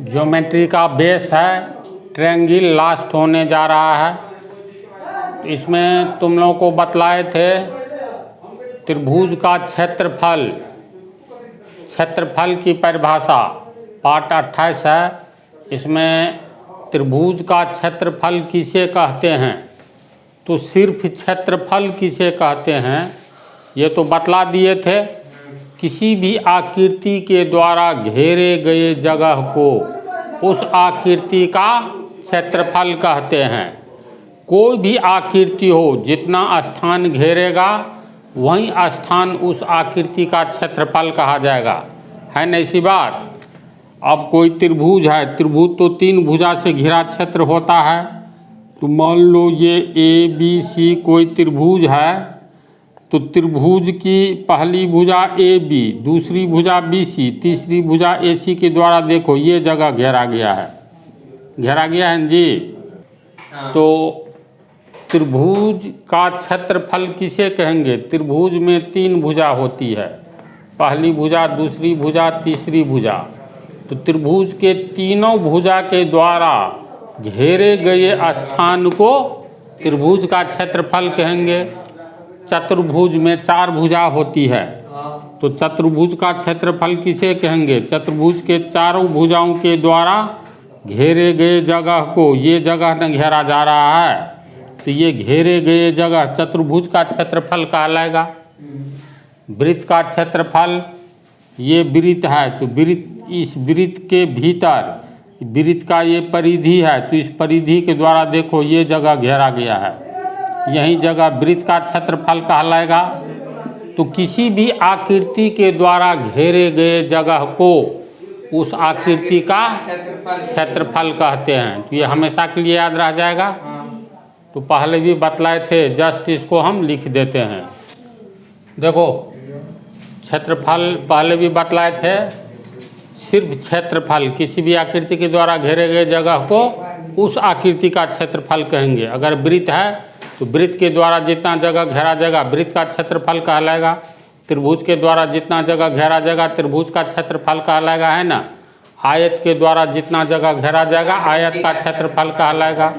Geometry का base है triangle last होने जा रहा है। इसमें तुम लोगों को बतलाए थे त्रिभुज का क्षेत्रफल की परिभाषा पाठ 28 है। इसमें त्रिभुज का क्षेत्रफल किसे कहते हैं, तो सिर्फ क्षेत्रफल किसे कहते हैं ये तो बतला दिए थे। किसी भी आकृति के द्वारा घेरे गए जगह को उस आकृति का क्षेत्रफल कहते हैं। कोई भी आकृति हो, जितना स्थान घेरेगा वही स्थान उस आकृति का क्षेत्रफल कहा जाएगा, है ना ऐसी बात। अब कोई त्रिभुज है, त्रिभुज तो 3 भुजा से घिरा क्षेत्र होता है। तो मान लो ये ABC कोई त्रिभुज है, तो त्रिभुज की पहली भुजा AB, दूसरी भुजा BC, तीसरी भुजा AC के द्वारा देखो ये जगह घेरा गया है ना जी। तो त्रिभुज का क्षेत्रफल किसे कहेंगे? त्रिभुज में 3 भुजा होती है, पहली भुजा, दूसरी भुजा, तीसरी भुजा। तो त्रिभुज के तीनों भुजा के द्वारा घेरे गए स्थान को त्रिभुज का क्षेत्रफल कहेंगे। चतुर्भुज में 4 भुजा होती है, तो चतुर्भुज का क्षेत्रफल किसे कहेंगे? चतुर्भुज के चारों भुजाओं के द्वारा घेरे गए जगह को, ये जगह न घेरा जा रहा है तो ये घेरे गए जगह चतुर्भुज का क्षेत्रफल कहलाएगा। वृत्त का क्षेत्रफल, ये वृत्त है तो वृत्त, इस वृत्त के भीतर वृत्त का ये परिधि है, तो इस परिधि के द्वारा देखो ये जगह घेरा गया है, यही जगह वृत्त का क्षेत्रफल कहलाएगा। तो किसी भी आकृति के द्वारा घेरे गए जगह को उस आकृति का क्षेत्रफल कहते हैं। तो ये हमेशा के लिए याद रह जाएगा। तो पहले भी बतलाए थे, जस्ट इसको हम लिख देते हैं। देखो क्षेत्रफल पहले भी बतलाए थे, सिर्फ क्षेत्रफल किसी भी आकृति के द्वारा घेरे गए जगह को उस आकृति का क्षेत्रफल कहेंगे। अगर वृत्त है तो वृत्त के द्वारा जितना जगह घेरा जाएगा वृत्त का क्षेत्रफल कहलाएगा। त्रिभुज के द्वारा जितना जगह घेरा जाएगा त्रिभुज का क्षेत्रफल कहलाएगा, है ना। आयत के द्वारा जितना जगह घेरा जाएगा आयत का क्षेत्रफल कहलाएगा।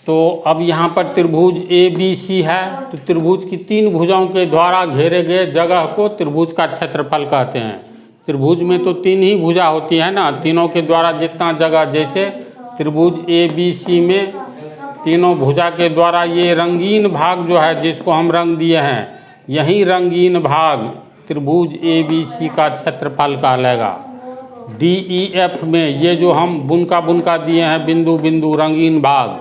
तो अब यहाँ पर त्रिभुज ABC है, तो त्रिभुज की 3 भुजाओं के द्वारा घेरे गए जगह को त्रिभुज का क्षेत्रफल कहते हैं। त्रिभुज में तो 3 ही भुजा होती है ना, तीनों के द्वारा जितना जगह, जैसे त्रिभुज ABC में तीनों भुजा के द्वारा ये रंगीन भाग जो है जिसको हम रंग दिए हैं, यही रंगीन भाग त्रिभुज ABC का क्षेत्रफल कहलाएगा। DEF में ये जो हम बुनका दिए हैं बिंदु बिंदु रंगीन भाग,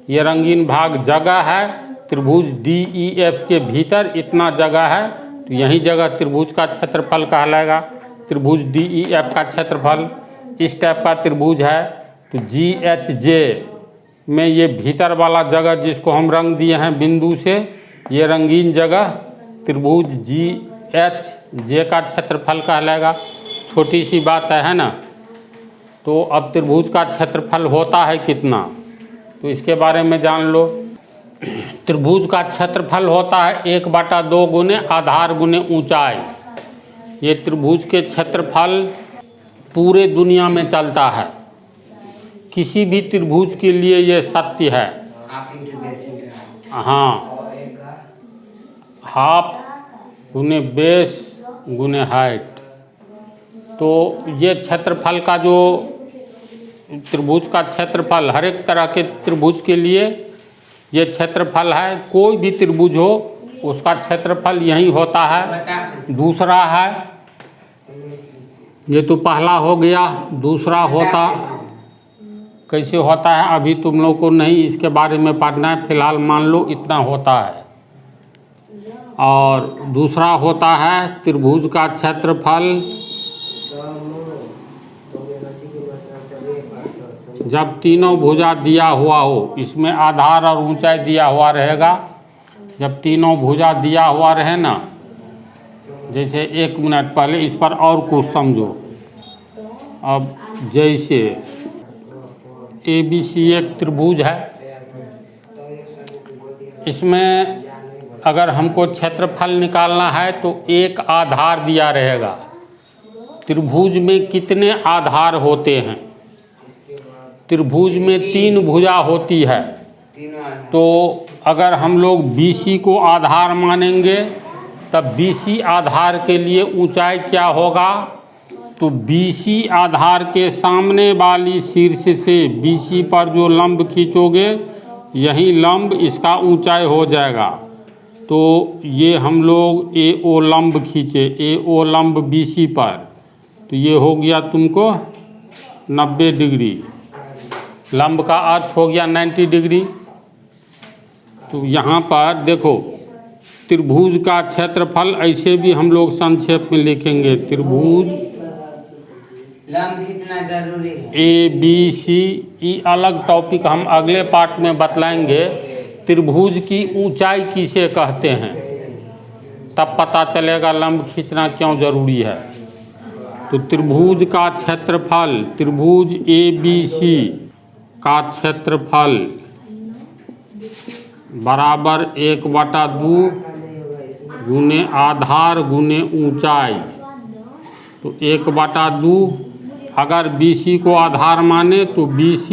ये रंगीन भाग जगह है। त्रिभुज DEF के भीतर इतना जगह है, तो यही जगह त्रिभुज का क्षेत्रफल कहलाएगा। त्रिभुज DEF का क्षेत्रफल इस टाइप का त्रिभुज है, तो GHJ में ये भीतर वाला जगह जिसको हम रंग दिए हैं बिंदु से, ये रंगीन जगह त्रिभुज GHJ का क्षेत्रफल कहलाएगा। छोटी सी बात है ना। तो अब त्रिभुज का क्षेत्रफल होता है कितना, तो इसके बारे में जान लो। त्रिभुज का क्षेत्रफल होता है 1/2 गुने आधार गुने ऊंचाई। ये त्रिभुज के क्षेत्रफल पूरे दुनिया में चलता है, किसी भी त्रिभुज के लिए ये सत्य है। हाँ, हाफ गुने बेस गुने हाइट। तो ये क्षेत्रफल का जो त्रिभुज का क्षेत्रफल हर एक तरह के त्रिभुज के लिए ये क्षेत्रफल है। कोई भी त्रिभुज हो उसका क्षेत्रफल यही होता है। दूसरा है, ये तो पहला हो गया, दूसरा होता कैसे होता है अभी तुम लोग को नहीं इसके बारे में पढ़ना है, फिलहाल मान लो इतना होता है। और दूसरा होता है त्रिभुज का क्षेत्रफल जब तीनों भुजा दिया हुआ हो, इसमें आधार और ऊंचाई दिया हुआ रहेगा। जब तीनों भुजा दिया हुआ रहे ना, जैसे 1 मिनट पहले इस पर और कुछ समझो। अब जैसे ABC एक त्रिभुज है, इसमें अगर हमको क्षेत्रफल निकालना है तो एक आधार दिया रहेगा, त्रिभुज में कितने आधार होते हैं? त्रिभुज में 3 भुजा होती है। तो अगर हम लोग BC को आधार मानेंगे तब BC आधार के लिए ऊंचाई क्या होगा? तो BC आधार के सामने वाली शीर्ष से BC पर जो लंब खींचोगे यही लंब इसका ऊंचाई हो जाएगा। तो ये हम लोग AO लंब खींचे, AO लंब BC पर, तो ये हो गया तुमको 90 डिग्री। लंब का अर्थ हो गया 90 डिग्री। तो यहाँ पर देखो त्रिभुज का क्षेत्रफल ऐसे भी हम लोग संक्षेप में लिखेंगे। त्रिभुज लंब कितना जरूरी है? ABC, ये अलग टॉपिक हम अगले पार्ट में बतलाएंगे। त्रिभुज की ऊंचाई किसे कहते हैं, तब पता चलेगा लंब खींचना क्यों जरूरी है। तो त्रिभुज का क्षेत्रफल, त्रिभुज ABC का क्षेत्रफल बराबर 1/2 गुने आधार गुने ऊंचाई। तो 1/2 अगर BC को आधार माने तो BC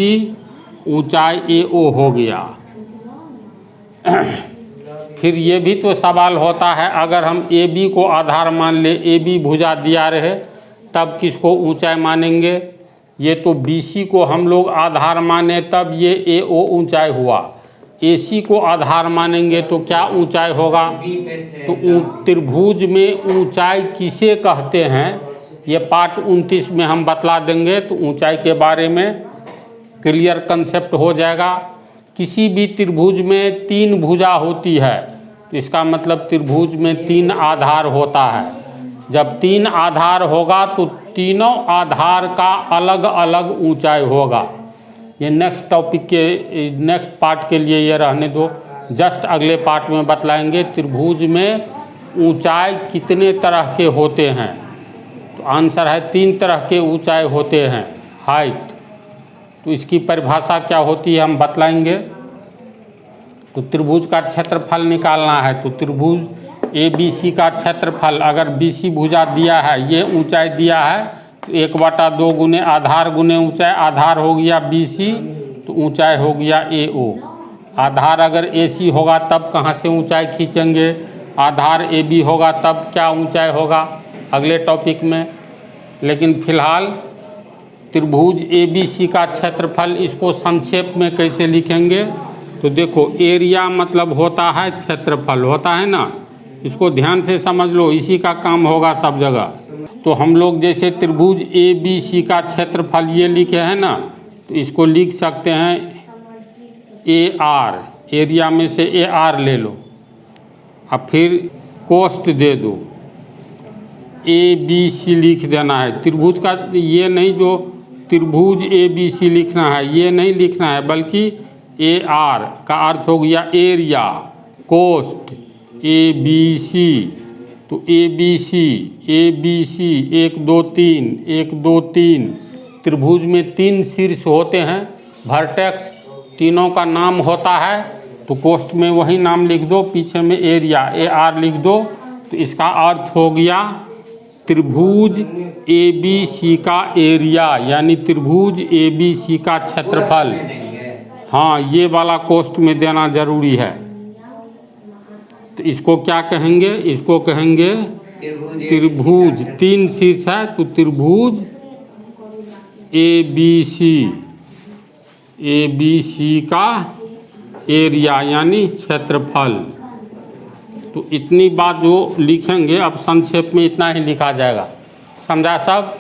ऊंचाई AO हो गया। फिर ये भी तो सवाल होता है, अगर हम AB को आधार मान ले, AB भुजा दिया रहे, तब किसको ऊंचाई मानेंगे? ये तो BC को हम लोग आधार माने तब ये AO ऊंचाई हुआ। AC को आधार मानेंगे तो क्या ऊंचाई होगा? तो त्रिभुज में ऊंचाई किसे कहते हैं ये पार्ट 29 में हम बतला देंगे। तो ऊंचाई के बारे में क्लियर कंसेप्ट हो जाएगा। किसी भी त्रिभुज में 3 भुजा होती है, तो इसका मतलब त्रिभुज में 3 आधार होता है। जब 3 आधार होगा तो तीनों आधार का अलग अलग ऊंचाई होगा। ये नेक्स्ट टॉपिक के नेक्स्ट पार्ट के लिए ये रहने दो, जस्ट अगले पार्ट में बतलाएंगे त्रिभुज में ऊंचाई कितने तरह के होते हैं। तो आंसर है 3 तरह के ऊंचाई होते हैं, हाइट। तो इसकी परिभाषा क्या होती है हम बतलाएंगे। तो त्रिभुज का क्षेत्रफल निकालना है, तो त्रिभुज ABC का क्षेत्रफल, अगर BC भुजा दिया है, ये ऊंचाई दिया है, तो 1/2 गुने आधार गुने ऊंचाई, आधार हो गया BC तो ऊंचाई हो गया AO। आधार अगर AC होगा तब कहाँ से ऊंचाई खींचेंगे, आधार AB होगा तब क्या ऊंचाई होगा अगले टॉपिक में। लेकिन फिलहाल त्रिभुज ABC का क्षेत्रफल, इसको संक्षेप में कैसे लिखेंगे? तो देखो एरिया मतलब होता है क्षेत्रफल, होता है ना, इसको ध्यान से समझ लो, इसी का काम होगा सब जगह। तो हम लोग जैसे त्रिभुज ABC का क्षेत्रफल ये लिखे हैं ना, तो इसको लिख सकते हैं AR, एरिया में से AR ले लो, अब फिर कोष्ठ दे दो, ABC लिख देना है। त्रिभुज का ये नहीं जो त्रिभुज ABC लिखना है, ये नहीं लिखना है, बल्कि AR का अर्थ हो गया एरिया, कोष्ठ ABC। तो ABC 1 2 3 1 2 3, त्रिभुज में 3 शीर्ष होते हैं, वर्टेक्स, तीनों का नाम होता है। तो कोष्ठ में वही नाम लिख दो, पीछे में एरिया AR लिख दो। तो इसका अर्थ हो गया त्रिभुज ABC का एरिया, यानी त्रिभुज ABC का क्षेत्रफल। हाँ, ये वाला कोष्ठ में देना जरूरी है। तो इसको क्या कहेंगे? इसको कहेंगे त्रिभुज, 3 शीर्ष है तो त्रिभुज ABC का एरिया यानी क्षेत्रफल। तो इतनी बात जो लिखेंगे, अब संक्षेप में इतना ही लिखा जाएगा, समझा सब?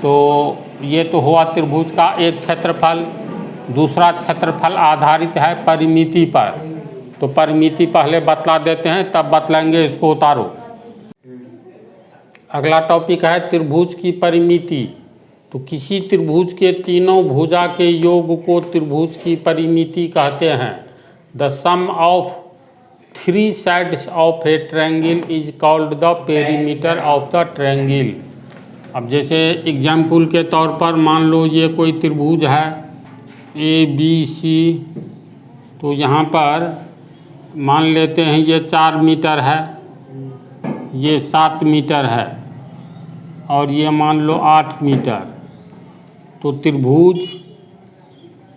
तो ये तो हुआ त्रिभुज का एक क्षेत्रफल। दूसरा क्षेत्रफल आधारित है परिमिति पर, तो परिमिति पहले बतला देते हैं तब बतलाएंगे, इसको उतारो। अगला टॉपिक है त्रिभुज की परिमिति। तो किसी त्रिभुज के तीनों भुजा के योग को त्रिभुज की परिमिति कहते हैं। The sum of 3 sides of a triangle is called the perimeter of the triangle. अब जैसे एग्जाम्पल के तौर पर मान लो ये कोई त्रिभुज है ABC, तो यहाँ पर मान लेते हैं ये 4 मीटर है, ये 7 मीटर है। और ये मान लो 8 मीटर। तो त्रिभुज,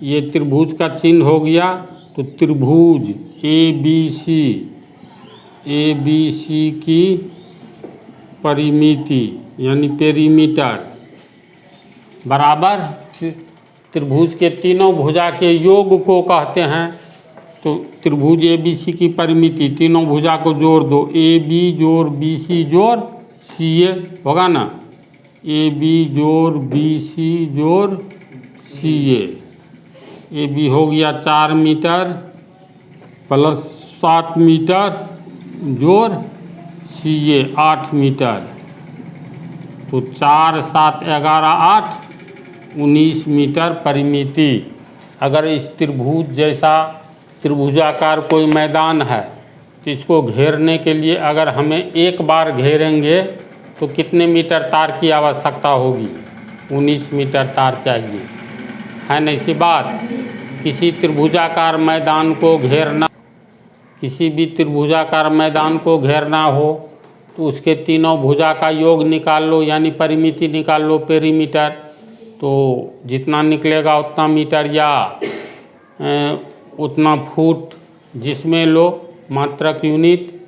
ये त्रिभुज का चिन्ह हो गया। तो त्रिभुज ए बी सी की परिमिति यानी पेरीमीटर बराबर त्रिभुज के तीनों भुजा के योग को कहते हैं। तो त्रिभुज ए बी सी की परिमिति, तीनों भुजा को जोड़ दो, ए बी जोड़ बी सी जोड़ सी ए होगा ना, ए बी जोड़ बी सी जोड़ सी ए बी हो गया 4 मीटर प्लस 7 मीटर जोड़ सी ए 8 मीटर। तो 4 7 11 8 19 मीटर परिमिति। अगर इस त्रिभुज जैसा त्रिभुजाकार कोई मैदान है तो इसको घेरने के लिए अगर हमें एक बार घेरेंगे तो कितने मीटर तार की आवश्यकता होगी? 19 मीटर तार चाहिए, है ना ऐसी बात। किसी त्रिभुजाकार मैदान को घेरना, किसी भी त्रिभुजाकार मैदान को घेरना हो तो उसके तीनों भुजा का योग निकाल लो यानी परिमिति निकाल लो पेरीमीटर। तो जितना निकलेगा उतना मीटर या उतना फुट जिसमें लो मात्रक यूनिट,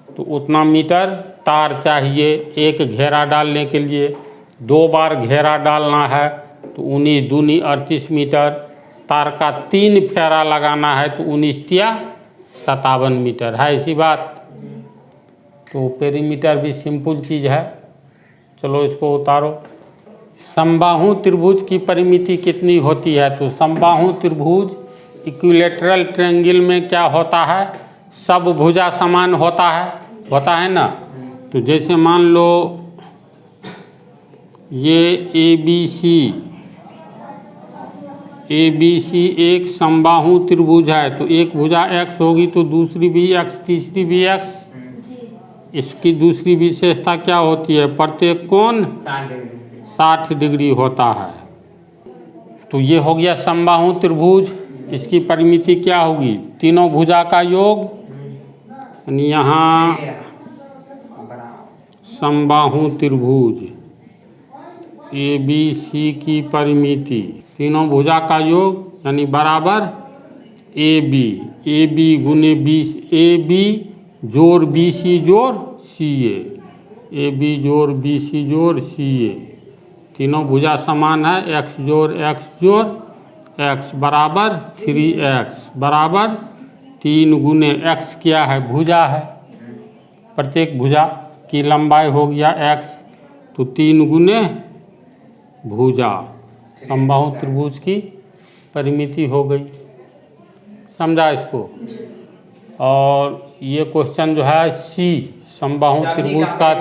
तो उतना मीटर तार चाहिए एक घेरा डालने के लिए। 2 बार घेरा डालना है तो 19 दूनी 38 मीटर। तार का 3 फेरा लगाना है तो 19 तिया 57 मीटर, है ऐसी बात। तो पेरीमीटर भी सिंपल चीज़ है। चलो इसको उतारो। समबाहु त्रिभुज की परिमिति कितनी होती है? तो समबाहु त्रिभुज इक्विलेटरल ट्रायंगल में क्या होता है? सब भुजा समान होता है ना। तो जैसे मान लो ये ए बी सी एक समबाहु त्रिभुज है। तो एक भुजा x होगी तो दूसरी भी x, तीसरी भी x। इसकी दूसरी विशेषता क्या होती है? प्रत्येक कोण 60 डिग्री होता है। तो ये हो गया समबाहु त्रिभुज। इसकी परिमिति क्या होगी? तीनों भुजा का योग, यानी यहाँ समबाहु त्रिभुज ए बी सी की परिमिति तीनों भुजा का योग यानी बराबर ए बी गुने बी, ए बी जोड़ बी सी जोड़ सी ए बी जोड़ बी सी जोड़ सी ए। तीनों भुजा समान है, x जोड़ x बराबर 3x बराबर 3 गुने x क्या है? भुजा है। प्रत्येक भुजा की लंबाई हो गया x, तो 3 गुने भुजा समबाहु त्रिभुज की परिमिति हो गई। समझा इसको? और ये क्वेश्चन जो है सी समबाहु त्रिभुज का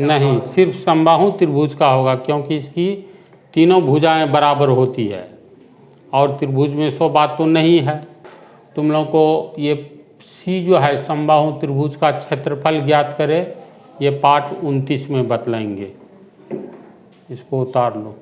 नहीं, सिर्फ समबाहु त्रिभुज का होगा, क्योंकि इसकी तीनों भुजाएं बराबर होती है और त्रिभुज में 100 बात तो नहीं है। तुम लोग को ये सी जो है समबाहु त्रिभुज का क्षेत्रफल ज्ञात करे, ये पाठ 29 में बतलाएंगे। इसको उतार लो।